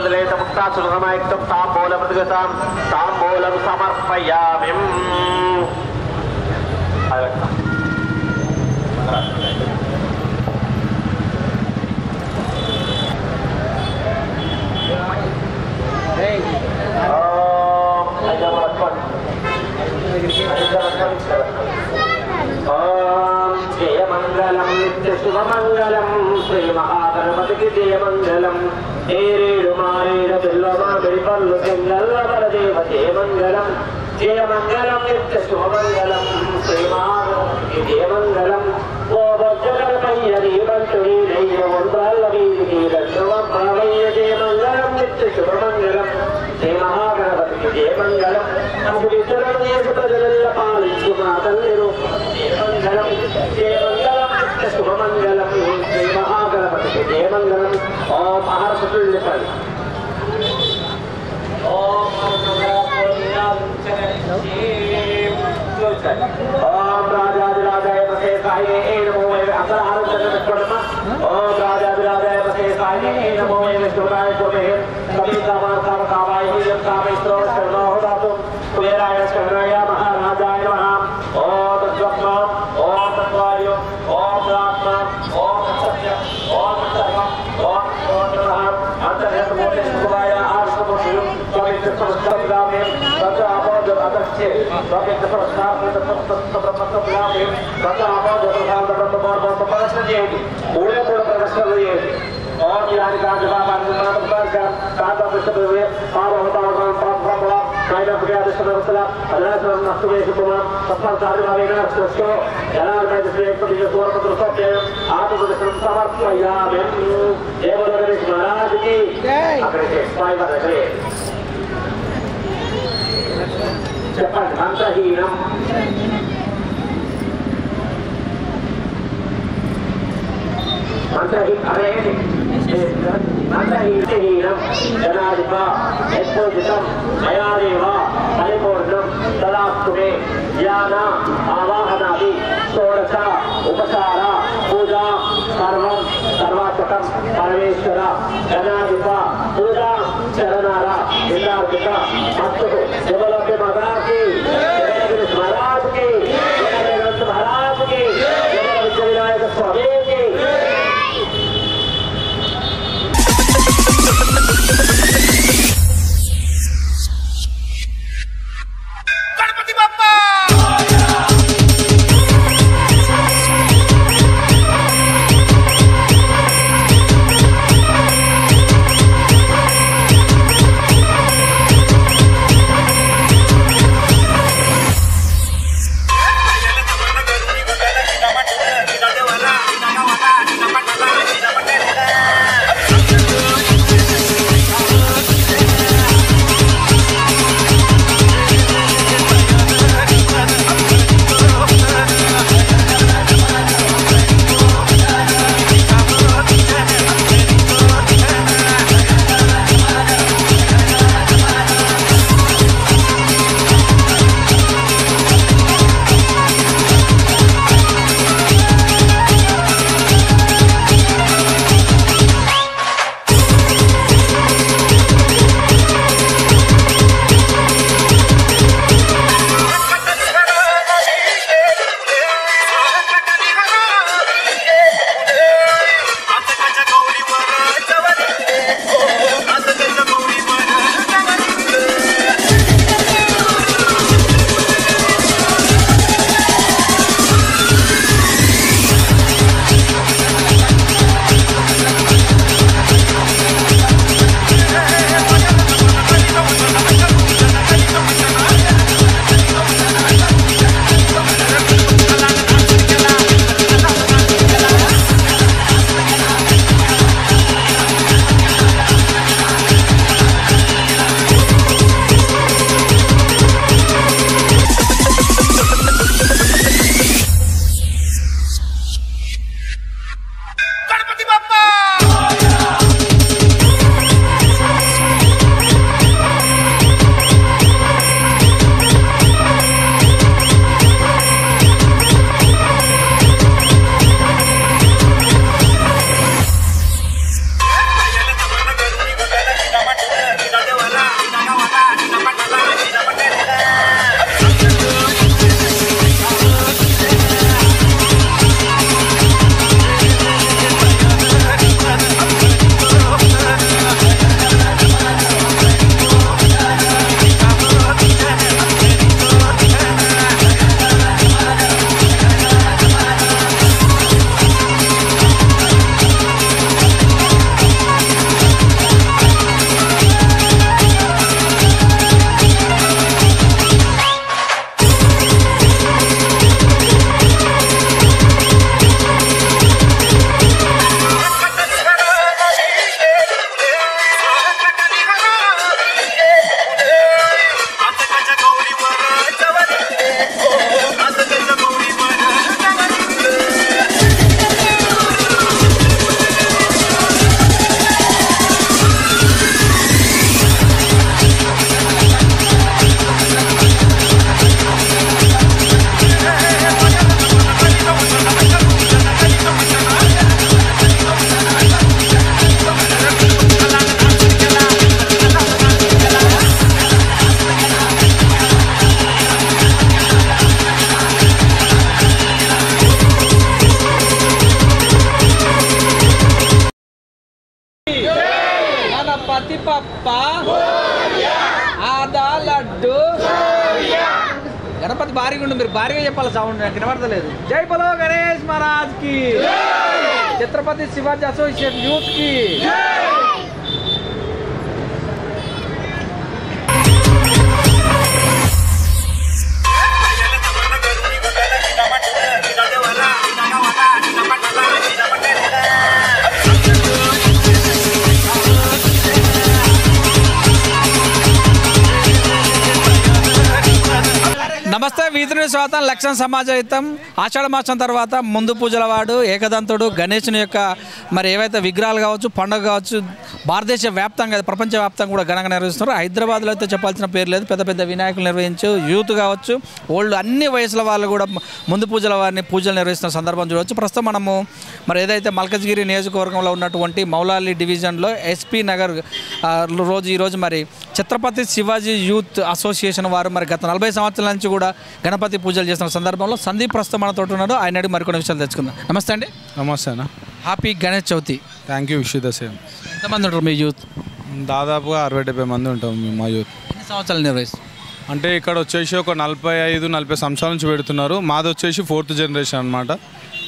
प्रदलेत मुक्ता सुरसमायुक्तं ताम्बूलमृगतां ताम्बूलं समर्पयामि। जयमंगलम नित्य शुभमंगलम श्री महागणपति की जयमंगलम एरेडु मारेड बिल्लवा बिल्पल्लु सिंगल्ल बलदेव जयमंगलम जयमंगलम नित्य शुभमंगलम श्री महागणपति की जयमंगलम ओ वज्रगणपय्यरी बंटुरी नैय वंदल्लवीरी दर्शवं भावय्य जयमंगलम नित्य शुभमंगलम श्री महागणपति की जयमंगलम अंबुलिचरण येसुतजलल्ल पालिंचु मातल्लिरु जयमंगलम जयमंगलम नित्य शुभमंगलम श्री महागणपति की जयमंगलम ओम आहर्षुल्लिपल ओम ओम राजाधिराजाय महेशाय नमो ओम राजाधिराजाय महेशाय नमो विष्णुराय स्वामे कवि कामाय कामेश्वर शरणो दातु कुबेराय शरणाय महाराजाय नमः ओम तत्त्वज्ञ ओम तत्त्वायो ओम आत्मा ओम सत्य ओम सर्व ओम नमः अंतर्गत मोटे सुभाय आर्षमुषि पवित्र संस्कृतग्रामे तथा अपोज अदक्षे पवित्र संस्कृतग्रामे तथा अपोज प्रधान ब्रह्ममार्ग परस्परये मूले मूल परस्परये और यानी काज बाबा निर्माण का काता विश्ववे और होता परंपरा कायदा प्रकार विश्ववसला अल्लाह नस्तुवे सुकुमार सफल कार्य भावेना श्रेष्ठो जलाल में जिसे एक पति जो पत्र सत्य आत्मदर्शन समर्पयामि। जय बोलो गणेश महाराज की जय। अग्रे से स्वामी बधाई चपट मंत्रहीनम मंत्रहीन अरे मंत्रहीनम जनाधिपा यत्पोजितं मयादेव परिपूर्णं तदास्तु मे ज्ञान आवाहनादि षोडश उपचार पूजा सर्वं सर्वात्मकं परमेश्वर जनाधिपा पूजा चरणारा इंद्रार्पित अस्तु। देवलोके माता की जय महाराज की जय ग्रंथ महाराज की जय विद्याविनायक स्वामी की। బప్ప ఆదా లడ్డు గణపతి భారీగా ఉండు. మీరు భారీగా చెప్పాలి, సౌండ్ నాకు వినబడతలేదు. జై బలో గణేష్ మహారాజ్ కి, ఛత్రపతి శివాజీ అసోసియేషన్ యూత్ కి. నమస్తే, వీధుని స్వాతం లక్ష్యం సమాజహితం. ఆషాఢ మాసం తర్వాత ముందు పూజల వాడు ఏకదంతుడు గణేశుని యొక్క మరి ఏవైతే విగ్రహాలు కావచ్చు, పండుగ కావచ్చు, భారతదేశ వ్యాప్తంగా ప్రపంచ వ్యాప్తంగా కూడా ఘనంగా నిర్వహిస్తున్నారు. హైదరాబాద్లో అయితే చెప్పాల్సిన పేరు లేదు, పెద్ద పెద్ద వినాయకులు నిర్వహించు యూత్ కావచ్చు, ఓల్డ్ అన్ని వయసుల వాళ్ళు కూడా ముందు పూజల వారిని పూజలు నిర్వహిస్తున్న సందర్భం చూడవచ్చు. ప్రస్తుతం మనము మరి ఏదైతే మల్కజ్గిరి నియోజకవర్గంలో ఉన్నటువంటి మౌలాలి డివిజన్లో ఎస్పీ నగర్ ఈరోజు మరి ఛత్రపతి శివాజీ యూత్ అసోసియేషన్ వారు మరి గత 40 సంవత్సరాల నుంచి కూడా గణపతి పూజలు చేస్తున్న సందర్భంలో సందీప్ ప్రస్తుతం మనతో ఉన్నారు. ఆయన అడిగి మరికొన్ని విషయాలు తెచ్చుకుందాం. నమస్తే అండి. నమస్తే అన్న. Happy Ganesh Chavithi. Thank you. Wish the same. ఎంతమంది ఉంటారు మీ యూత్? దాదాపుగా 60-70 మంది ఉంటాం మా యూత్. ఎన్ని సంవత్సరాలు నిర్వహిస్తారు? అంటే ఇక్కడ వచ్చేసి ఒక 45-40 సంవత్సరాల నుంచి పెడుతున్నారు. మాది వచ్చేసి 4th జనరేషన్ అనమాట.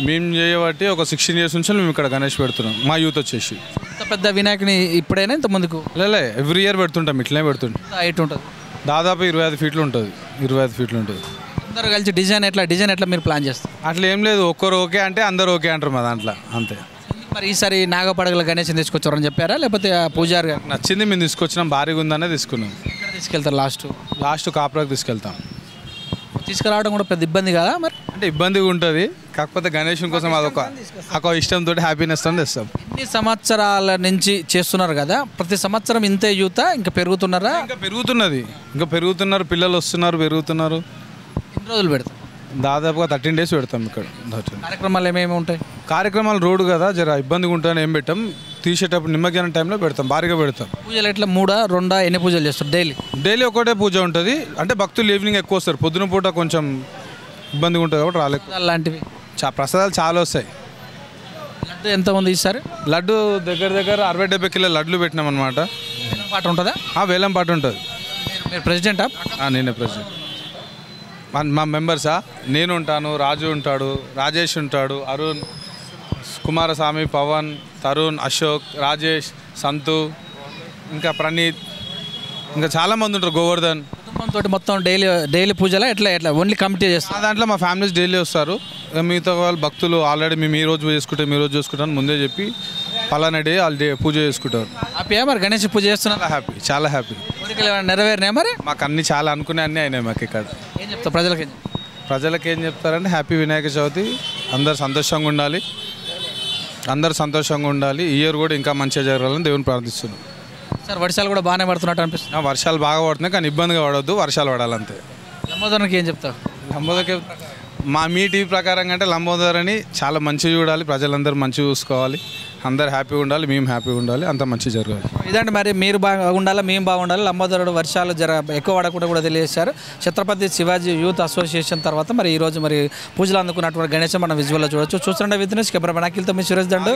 మేము చేయబట్టి ఒక 16 years నుంచి మేము ఇక్కడ గణేష్ పెడుతున్నాం. మా యూత్ వచ్చేసి ఇంత పెద్ద వినాయకుని ఇప్పుడైనా ఇంత ముందుకు లే ఎవ్రీ ఇయర్ పెడుతుంటాం. ఇట్లనే పెడుతుంటాం. హైట్ ఉంటుంది దాదాపు 25 ఫీట్లు ఉంటుంది. 25 ఫీట్లు ఉంటుంది. అందరూ కలిసి డిజైన్ ఎట్లా మీరు ప్లాన్ చేస్తారు? అట్లా ఏం లేదు, ఒక్కరు ఓకే అంటే అందరు ఓకే అంటారు మా దాంట్లో, అంతే. మరి ఈసారి నాగపడగల గణేష్ తీసుకొచ్చారని చెప్పారా, లేకపోతే పూజారి గారు? నచ్చింది మేము తీసుకొచ్చినాం, భారీగా ఉందనే తీసుకున్నాం. ఎక్కడ తీసుకెళ్తారు? లాస్ట్ కాపురాకు తీసుకెళ్తాం. తీసుకురావడం కూడా పెద్ద ఇబ్బంది కదా మరి? అంటే ఇబ్బందిగా ఉంటుంది, కాకపోతే గణేష్ కోసం అదొక ఇష్టంతో హ్యాపీనెస్ తో తెస్తాం. ఎన్ని సంవత్సరాల నుంచి చేస్తున్నారు కదా, ప్రతి సంవత్సరం ఇంతే యూత ఇంకా పెరుగుతున్నారా? ఇంకా పెరుగుతున్నారు, పిల్లలు వస్తున్నారు, పెరుగుతున్నారు. ఎన్ని రోజులు పెడతాం? దాదాపుగా 13 days పెడతాం. ఇక్కడ కార్యక్రమాలు ఏమేమి ఉంటాయి? కార్యక్రమాలు రోడ్డు కదా, జర ఇబ్బందిగా ఉంటాయని ఏం పెట్టాం. తీసేటప్పుడు నిమ్మజ్ఞానం టైంలో పెడతాం, భారీగా పెడతాం. పూజలు ఎట్లా 3, 2 ఎన్ని పూజలు చేస్తారు? డైలీ ఒకటే పూజ ఉంటుంది. అంటే భక్తులు ఈవినింగ్ ఎక్కువ వస్తారు, పొద్దున పూట కొంచెం ఇబ్బందిగా ఉంటుంది కాబట్టి రాలేదు. అలాంటివి ప్రసాదాలు చాలా వస్తాయి. లడ్డు ఎంత ఉంది ఈసారి? లడ్డు దగ్గర 60-70 కిలో లడ్లు పెట్టినాం అనమాట. వేలం పాట ఉంటుందా? వేలం పాట ఉంటుంది. మీరు ప్రెసిడెంటా? నేనే ప్రెసిడెంట్. మా మెంబర్సా, నేను ఉంటాను, రాజు ఉంటాడు, రాజేష్ ఉంటాడు, అరుణ్, కుమారస్వామి, పవన్, తరుణ్, అశోక్, రాజేష్, సంతు, ఇంకా ప్రణీత్, ఇంకా చాలామంది ఉంటారు, గోవర్ధన్. కుటుంబంతో మొత్తం డైలీ పూజలా ఎట్లా ఓన్లీ కమిటీ చేస్తారు? ఆ దాంట్లో మా ఫ్యామిలీస్ డైలీ వస్తారు. మిగతా వాళ్ళు భక్తులు ఆల్రెడీ మేము ఈ రోజు చేసుకుంటాను ముందే చెప్పి పలానా డే వాళ్ళు పూజ చేసుకుంటారు. హ్యాపీయా మరి గణేష్ పూజ చేస్తున్నారు? హ్యాపీ, చాలా హ్యాపీ. కోరికలు ఏమైనా నెరవేరినాయా మరి? మాకు అన్ని చాలా అనుకునే అన్నీ అయినాయి మాకు. ఇక్కడ ఏం చెప్తారు ప్రజలకి? ఏం చెప్తారంటే హ్యాపీ వినాయక చవితి, అందరు సంతోషంగా ఉండాలి. ఈ ఇయర్ కూడా ఇంకా మంచిగా జరగాలని దేవుని ప్రార్థిస్తున్నాం. సార్ వర్షాలు కూడా బాగానే పడుతున్నట్టు అనిపిస్తుంది. వర్షాలు బాగా పడుతున్నాయి, కానీ ఇబ్బందిగా పడవద్దు, వర్షాలు పడాలంతే. లంబోదరానికి ఏం చెప్తారు? లంబోదరకి మీ టీవీ ప్రకారంగా అంటే లంబోదరని చాలా మంచిగా చూడాలి, ప్రజలందరూ మంచిగా చూసుకోవాలి, అందరు హ్యాపీగా ఉండాలి, మేము హ్యాపీగా ఉండాలి, అంతా మంచిగా జరగాలి. ఇదంటే మరి మీరు బాగుండాలి, మేము బాగుండాలి. లంబోదరుడు వర్షాలు ఎక్కువ పడకుండా కూడా తెలియజేశారు. ఛత్రపతి శివాజీ యూత్ అసోసియేషన్ తర్వాత మరి ఈరోజు మరి పూజలు అందుకున్నటువంటి గణేశం మనం విజువల్లో చూడొచ్చు. చూస్తుండే విద్యుత్ కెమెరా అఖిల్తో మీ సురేష్ దండు.